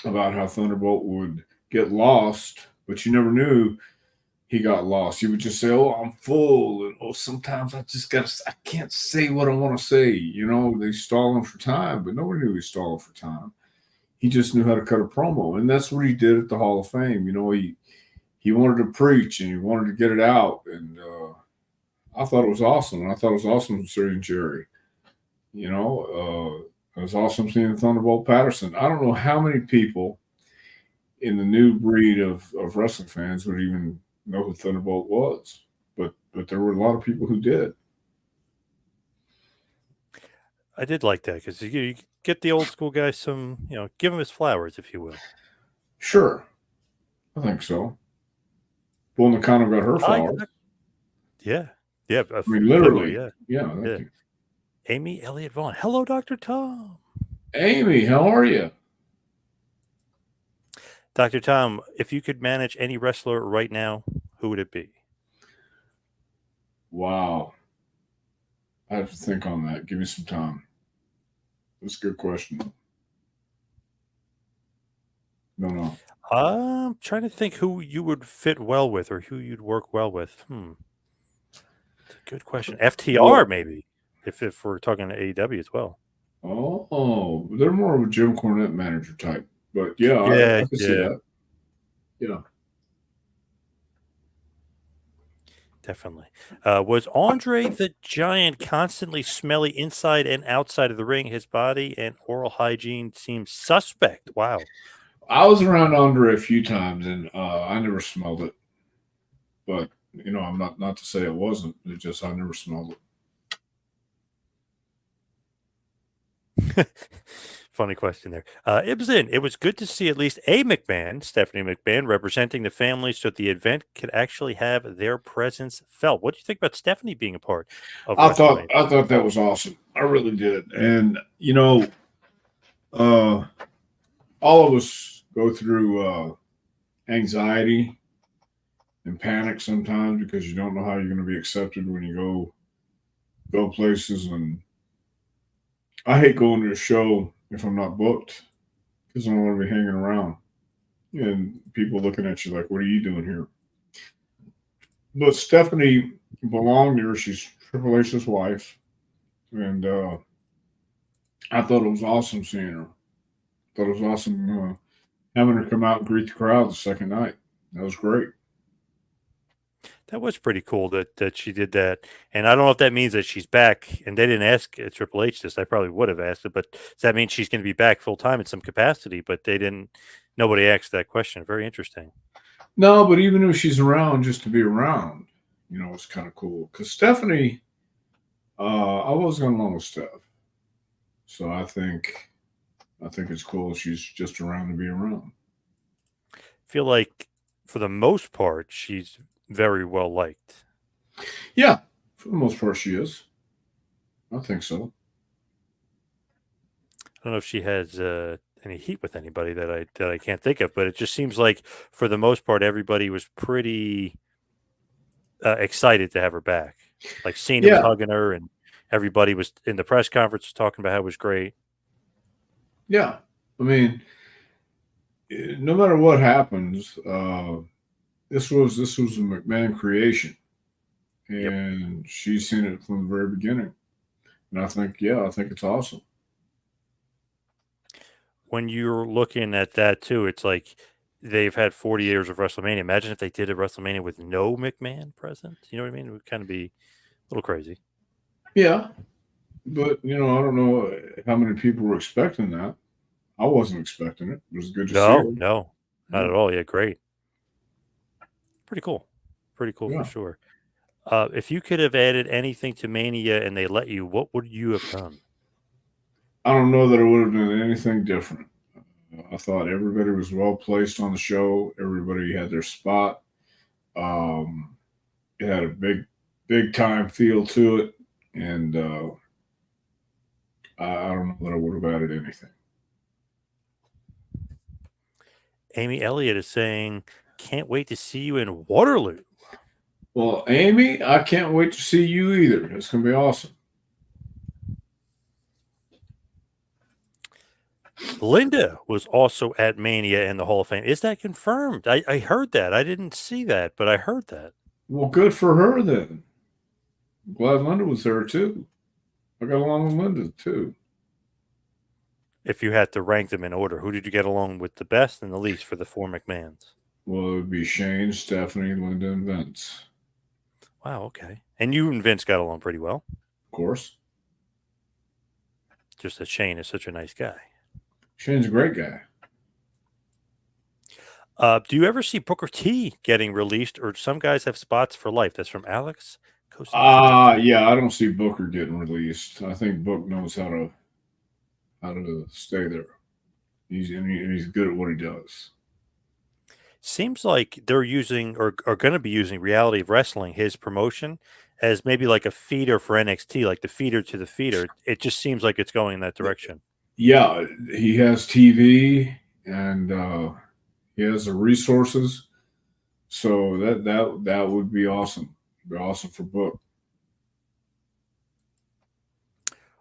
about how Thunderbolt would get lost, but you never knew he got lost. He would just say, "Oh, I'm full," and "Oh, sometimes I can't say what I want to say." They stall him for time, but nobody knew he was stalling for time. He just knew how to cut a promo, and that's what he did at the Hall of Fame. He wanted to preach and he wanted to get it out, and I thought it was awesome. And I thought it was awesome seeing Jerry. It was awesome seeing Thunderbolt Patterson. I don't know how many people in the new breed of wrestling fans would even know who Thunderbolt was, but there were a lot of people who did. I did like that because you get the old school guy some, give him his flowers, if you will. Sure, I think so. Bull Nakano got her Hi, flowers. yeah, yeah. I mean, literally. Yeah. Yeah. Amy Elliott Vaughn. Hello, Dr. Tom. Amy, how are you? Dr. Tom, if you could manage any wrestler right now, who would it be? Wow. I have to think on that. Give me some time. That's a good question. No. I'm trying to think who you would fit well with or who you'd work well with. It's a good question. FTR, Well, maybe, if we're talking to AEW as well. Oh, they're more of a Jim Cornette manager type. But yeah, Yeah, I can see that. Yeah. definitely. Was Andre the Giant constantly smelly inside and outside of the ring? His body and oral hygiene seems suspect. Wow. I was around Andre a few times and I never smelled it. But I'm not to say it wasn't. It just I never smelled it. Funny question there. It was good to see at least a McMahon, Stephanie McMahon, representing the family so the event could actually have their presence felt. What do you think about Stephanie being a part of WrestleMania? I thought that was awesome. I really did. And all of us go through anxiety and panic sometimes because you don't know how you're going to be accepted when you go places. And I hate going to a show if I'm not booked because I don't want to be hanging around and people looking at you like, "What are you doing here?" But Stephanie belonged here. She's Triple H's wife, and I thought it was awesome seeing her. Thought it was awesome having her come out and greet the crowd the second night. That was great. That was pretty cool that she did that. And I don't know if that means that she's back. And they didn't ask Triple H this. I probably would have asked it, but does that mean she's going to be back full time in some capacity? But they didn't. Nobody asked that question. Very interesting. No, but even if she's around, just to be around, it's kind of cool. Because Stephanie, I was going along with Steph, so I think it's cool if she's just around to be around. Feel like for the most part she's very well liked. Yeah, for the most part, she is. I think so. I don't know if she has any heat with anybody that I can't think of, but it just seems like for the most part everybody was pretty excited to have her back. Like Cena was Yeah, hugging her, and everybody was in the press conference talking about how it was great. yeah. I mean, no matter what happens, this was a McMahon creation, Yep. and she's seen it from the very beginning. And I think it's awesome. When you're looking at that too, it's like they've had 40 years of WrestleMania. Imagine if they did a WrestleMania with no McMahon present. You know what I mean? It would kind of be a little crazy. Yeah, but I don't know how many people were expecting that. I wasn't expecting it. It was good to see her. No, no, not Yeah, at all. Yeah, great. Pretty cool. Pretty cool for yeah. sure. If you could have added anything to Mania and they let you, what would you have done? I don't know that it would have done anything different. I thought everybody was well placed on the show. Everybody had their spot. Um, it had a big time feel to it, and I don't know that I would have added anything. Amy Elliott is saying, "Can't wait to see you in Waterloo." Well, Amy, I can't wait to see you either. It's gonna be awesome. Linda was also at Mania in the Hall of Fame. Is that confirmed? I heard that. I didn't see that, but I heard that. Well, good for her then. I'm glad Linda was there too. I got along with Linda too. If you had to rank them in order, who did you get along with the best and the least for the four McMahons? Well, it would be Shane, Stephanie, Linda, and Vince, Wow, okay. And you and Vince got along pretty well. of course. Just that Shane is such a nice guy. Shane's a great guy. Do you ever see Booker T getting released, or some guys have spots for life? That's from Alex Kosinick. Yeah, I don't see Booker getting released. I think Book knows how to stay there. He's good at what he does. Seems like they're using or are going to be using Reality of Wrestling, his promotion, as maybe like a feeder for NXT, like the feeder to the feeder. It just seems like it's going in that direction. Yeah, he has TV and he has the resources, so that would be awesome. Be awesome for Book.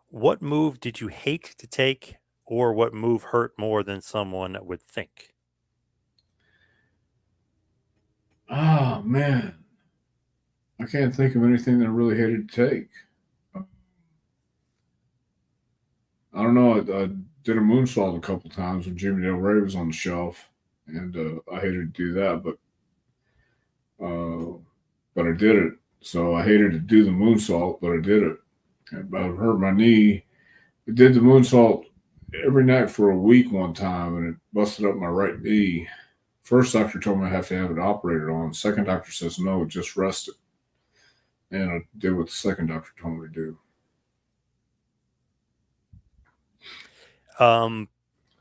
What move did you hate to take, or what move hurt more than someone would think? Oh man, I can't think of anything that I really hated to take. I don't know. I did a moonsault a couple times when Jimmy Del Rey was on the shelf, and I hated to do that, uh, but I did it. So I hated to do the moonsault, but I did it. And I hurt my knee. I did the moonsault every night for a week one time, and it busted up my right knee. First doctor told me I have to have it operated on. Second doctor says no, just rest it. And I did what the second doctor told me to do.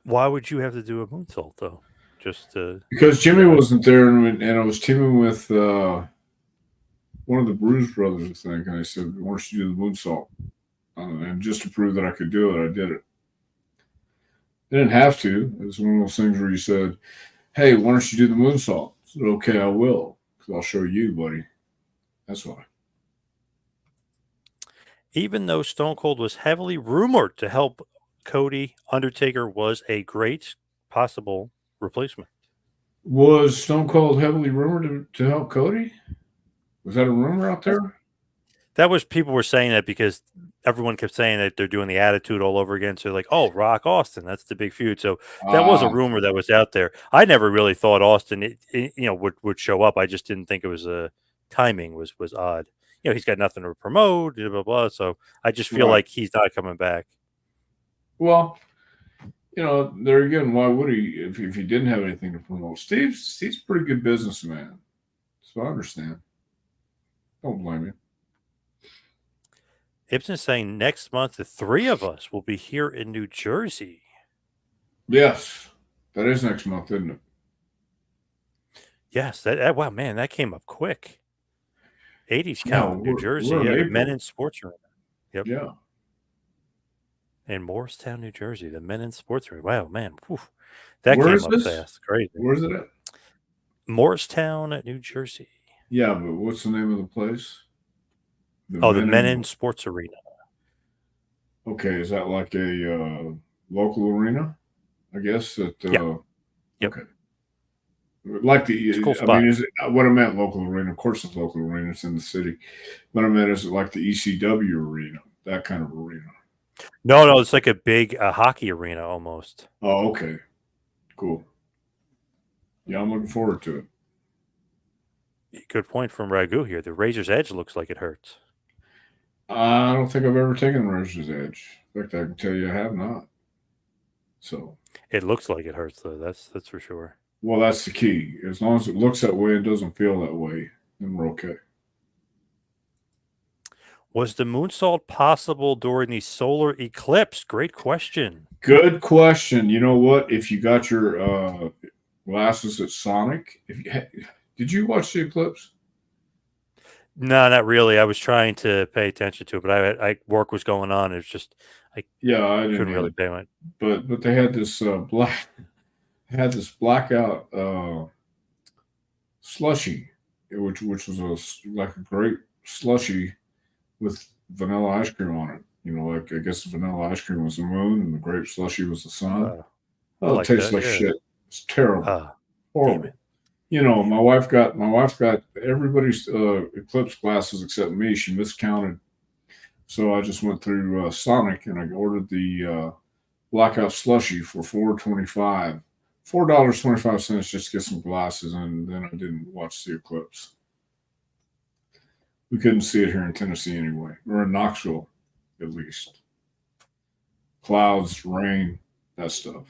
Why would you have to do a moonsault though? Just to Because get Jimmy out? wasn't there, and I was teaming with one of the Bruise brothers, I think, and I said, "Why don't you do the moonsault?" And just to prove that I could do it, I did it. I didn't have to. It was one of those things where you said, "Hey, why don't you do the moonsault?" I said, "Okay, I will, because I'll show you, buddy." That's why. Even though Stone Cold was heavily rumored to help Cody, Undertaker was a great possible replacement. Was Stone Cold heavily rumored to help Cody? Was that a rumor out That's, there? that was people were saying that because everyone kept saying that they're doing the attitude all over again. So like, oh, Rock Austin, that's the big feud. So that was a Ah, rumor that was out there. I never really thought Austin, would show up. I just didn't think it was a timing was odd. He's got nothing to promote, blah blah blah. So I just feel right. like he's not coming back. Well, there again, why would he if he didn't have anything to promote? Steve's a pretty good businessman, so I understand. Don't blame him. Ibsen's saying next month the three of us will be here in New Jersey. Yes, that is next month, isn't it? Yes, wow, man, that came up quick. 80s Yeah, count, New Jersey. we're in Yeah, the April. Men in Sports Arena. Yep. Yeah. In Morristown, New Jersey, the Men in Sports Arena. Wow, man, whew, that Where came is up this? fast. Crazy. Where is it at? Morristown, New Jersey. Yeah, but what's the name of the place? The Men in Sports Arena. Okay, is that like a local arena? I guess that. Yeah. Yep. Okay. Like It's a cool I spot. mean, is it what I meant? Local arena. Of course, it's local arena. It's in the city. But I meant, is it like the ECW arena? That kind of arena. No, it's like a big hockey arena almost. Oh, okay. Cool. Yeah, I'm looking forward to it. Good point from Ragu here. The Razor's Edge looks like it hurts. I don't think I've ever taken Razor's Edge. In fact, I can tell you I have not. So it looks like it hurts, though. That's for sure. Well, that's the key. As long as it looks that way and doesn't feel that way, then we're okay. Was the moonsault possible during the solar eclipse? Great question. Good question. You know what? If you got your glasses at Sonic, did you watch the eclipse? No, not really. I was trying to pay attention to it, but I work was going on. It was just I couldn't really pay it. But they had this blackout slushy, which was like a grape slushy with vanilla ice cream on it. Like I guess the vanilla ice cream was the moon and the grape slushy was the sun. It tastes like shit. It's terrible, horrible. My wife got everybody's eclipse glasses except me. She miscounted, so I just went through Sonic and I ordered the blackout slushy for $4.25 just to get some glasses, and then I didn't watch the eclipse. We couldn't see it here in Tennessee anyway, or in Knoxville, at least. Clouds, rain, that stuff.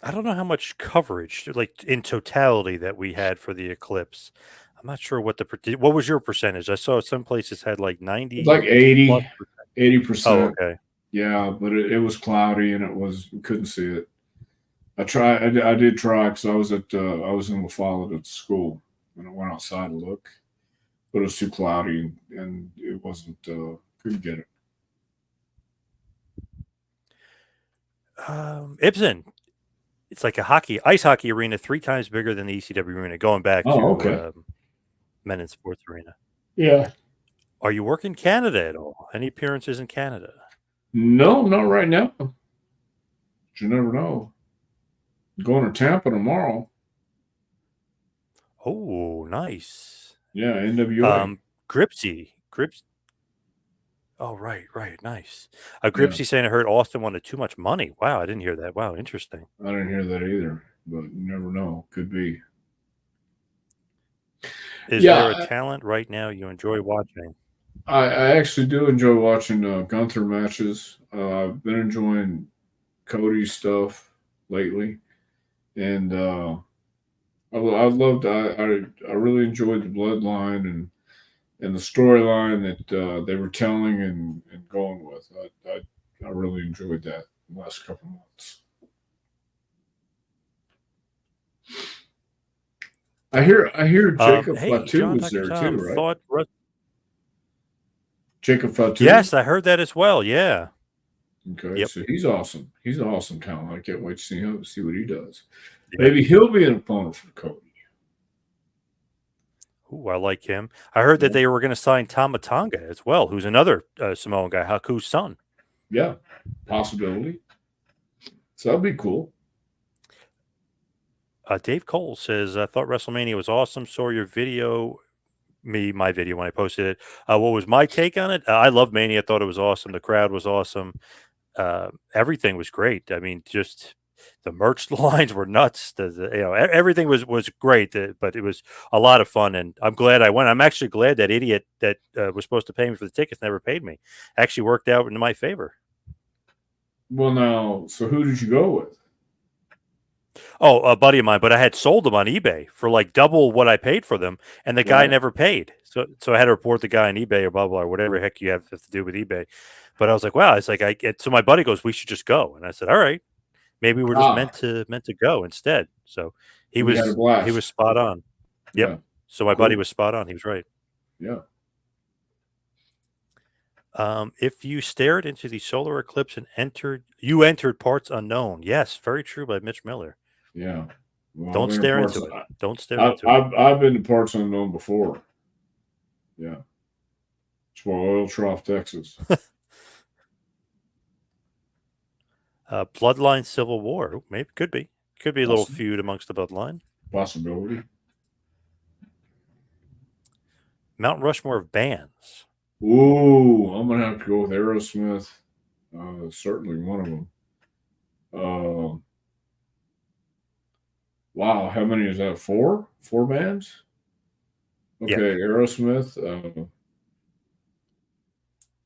I don't know how much coverage, like in totality, that we had for the eclipse. I'm not sure what was your percentage? I saw some places had like 90, like 80%. Oh, okay. Yeah, but it was cloudy and we couldn't see it. I did try because I was in La Follette at school and I went outside to look, but it was too cloudy and it wasn't couldn't get it. Ibsen, it's like a ice hockey arena 3 times bigger than the ECW arena. Going back to Men in Sports Arena. Yeah. Are you working Canada at all? Any appearances in Canada? No, not right now. But you never know. I'm going to Tampa tomorrow. Oh, nice. Yeah, NWA. Gripsy. Oh, right, nice. Gripsy saying I heard Austin wanted too much money. Wow, I didn't hear that. Wow, interesting. I didn't hear that either, but you never know. Could be. Is there a talent right now you enjoy watching? I actually do enjoy watching Gunther matches. I've been enjoying Cody's stuff lately, and I really enjoyed the Bloodline and the storyline that they were telling and going with. I really enjoyed that the last couple of months. I hear Jacob Fatu was there too, right? Jacob Fatu. Yes, I heard that as well. Yeah. Okay, so he's awesome. He's an awesome talent. I can't wait to see what he does. Yep. Maybe he'll be an opponent for Cody. Ooh, I like him. I heard that they were going to sign Tama Tonga as well, who's another Samoan guy, Haku's son. Yeah, possibility. So that'd be cool. Dave Cole says, I thought WrestleMania was awesome. Saw your video, my video when I posted it. What was my take on it? I love Mania. I thought it was awesome. The crowd was awesome. Everything was great. I mean, just the merch lines were nuts. Everything was great, but it was a lot of fun, and I'm glad I went. I'm actually glad that idiot that was supposed to pay me for the tickets never paid me. Actually worked out in my favor. Well, now, so who did you go with? Oh, a buddy of mine, but I had sold them on eBay for like double what I paid for them, and the guy Right. never paid. So I had to report the guy on eBay or blah blah or whatever the heck you have to do with eBay. But I was like, wow, it's like so my buddy goes, we should just go, and I said, all right, maybe we're just Ah, meant to go instead. So you had a he was blast. spot on. Yep. Yeah. So my buddy Cool. was spot on. He was right. Yeah. If you stared into the solar eclipse and entered parts unknown. Yes, very true by Mitch Miller. Yeah. Well, I've Don't been in stare parts. into it. Don't stare I've, into it. I've, I've been to parts unknown before. Yeah. It's Oil Trough, Texas. Bloodline Civil War. Ooh, maybe could be a little Possi- feud amongst the bloodline. Possibility. Mount Rushmore of bands. Ooh, I'm gonna have to go with Aerosmith. Certainly one of them. Wow, how many is that? Four? Four bands? Okay, Yeah. Aerosmith.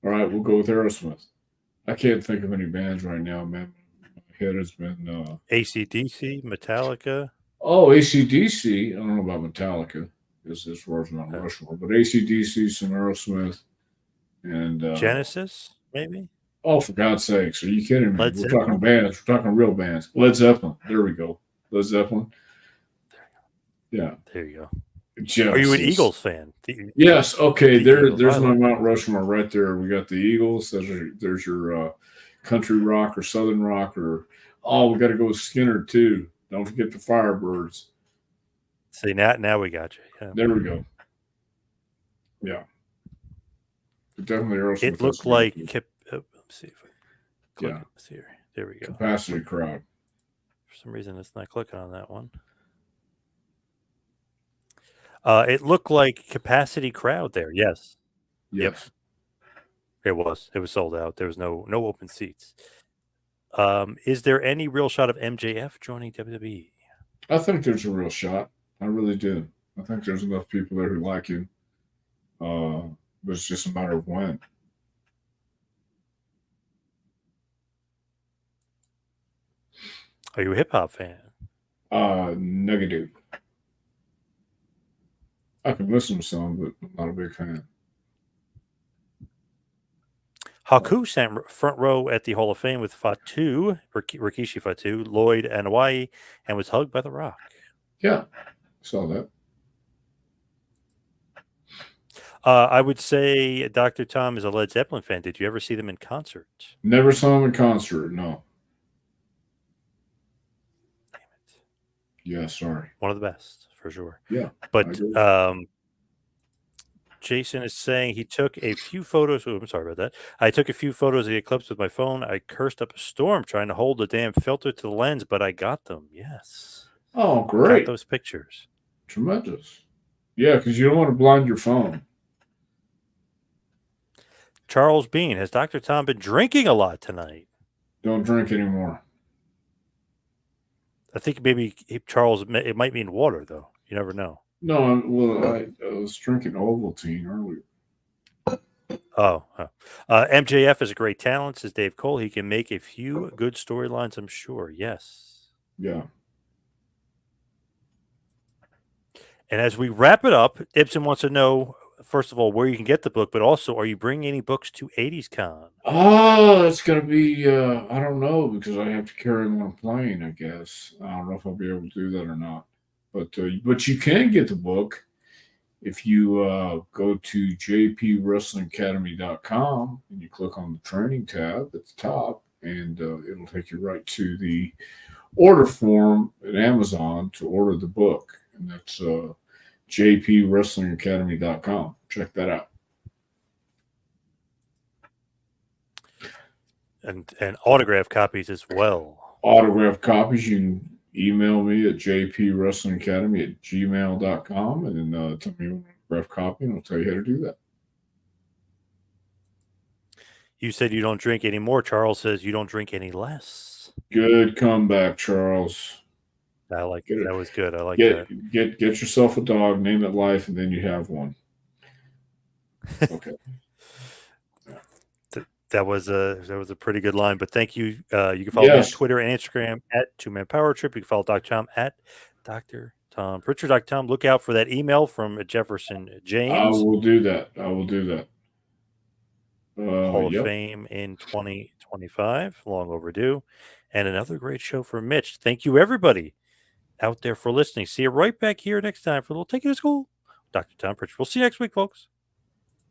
All right, we'll go with Aerosmith. I can't think of any bands right now, man. My head has been. AC/DC, Metallica. Oh, AC/DC. I don't know about Metallica. As far as Mount Uh, Rushmore, but AC/DC, some Aerosmith, and Genesis, maybe. oh, for God's sakes, are you kidding me? Led We're talking Zeppelin. bands. We're talking real bands. Led Zeppelin. There we go. Led Zeppelin. Yeah. There you go. Are you an Genesis. Eagles fan? Yes. Okay. The Eagles. There's I my love. Mount Rushmore right there. We got the Eagles. There's your country rock or southern rock or oh, we got to go with Skinner too. Don't forget the Firebirds. See now we got you. Yeah. There we go. Yeah. Definitely Aerosmith It has looked to go like. too. Let's see if I click Yeah. it. Let's see here. There we go. Capacity crowd. For some reason, it's not clicking on that one. It looked like capacity crowd there. Yes. Yep. Yes. It was. It was sold out. There was no open seats. Is there any real shot of MJF joining WWE? I think there's a real shot. I really do. I think there's enough people there who like him. But it's just a matter of when. Are you a hip hop fan? Negative. I can listen to some, but I'm not a big fan. Haku sat front row at the Hall of Fame with Fatu, Rikishi Fatu, Lloyd, and Hawaii, and was hugged by The Rock. Yeah, saw that. I would say Dr. Tom is a Led Zeppelin fan. Did you ever see them in concert? Never saw him in concert. No. Damn it. Yeah, sorry. One of the best, for sure. Yeah, But Jason is saying he took a few photos. Oh, I'm sorry about that. I took a few photos of the eclipse with my phone. I cursed up a storm trying to hold the damn filter to the lens, but I got them. Yes. Oh, Got great. those pictures. Tremendous. Yeah, because you don't want to blind your phone. Charles Bean, has Dr. Tom been drinking a lot tonight? Don't drink anymore. I think maybe Charles, it might mean water, though. You never know. No, well, I was drinking Ovaltine earlier. Oh, MJF is a great talent, says Dave Cole. He can make a few good storylines, I'm sure. Yes. Yeah. And as we wrap it up, Ibsen wants to know, first of all, where you can get the book, but also, are you bringing any books to 80s Con? Oh, that's going to be, I don't know, because I have to carry them on a plane, I guess. I don't know if I'll be able to do that or not. But you can get the book if you go to jpwrestlingacademy.com and you click on the training tab at the top, and it'll take you right to the order form at Amazon to order the book. And that's jpwrestlingacademy.com. Check that out. And autograph copies as well. Autograph copies, you can email me at jpwrestlingacademy@gmail.com and then tell me you want an autograph copy, and I'll tell you how to do that. You said you don't drink anymore. Charles says you don't drink any less. Good comeback, Charles. I like it. That was good. I like that. Get yourself a dog, name it Life, and then you have one. Okay. That was a pretty good line. But thank you. You can follow me on Yes. Twitter and Instagram at Two Man Power Trip. You can follow Dr. Tom at Dr. Tom Prichard. Dr. Tom, look out for that email from Jefferson I James, will do that. I will do that. Hall of Yep. Fame in 2025. Long overdue. And another great show for Mitch. Thank you, everybody out there, for listening. See you right back here next time for a little Take You to School. Dr. Tom Prichard. We'll see you next week, folks.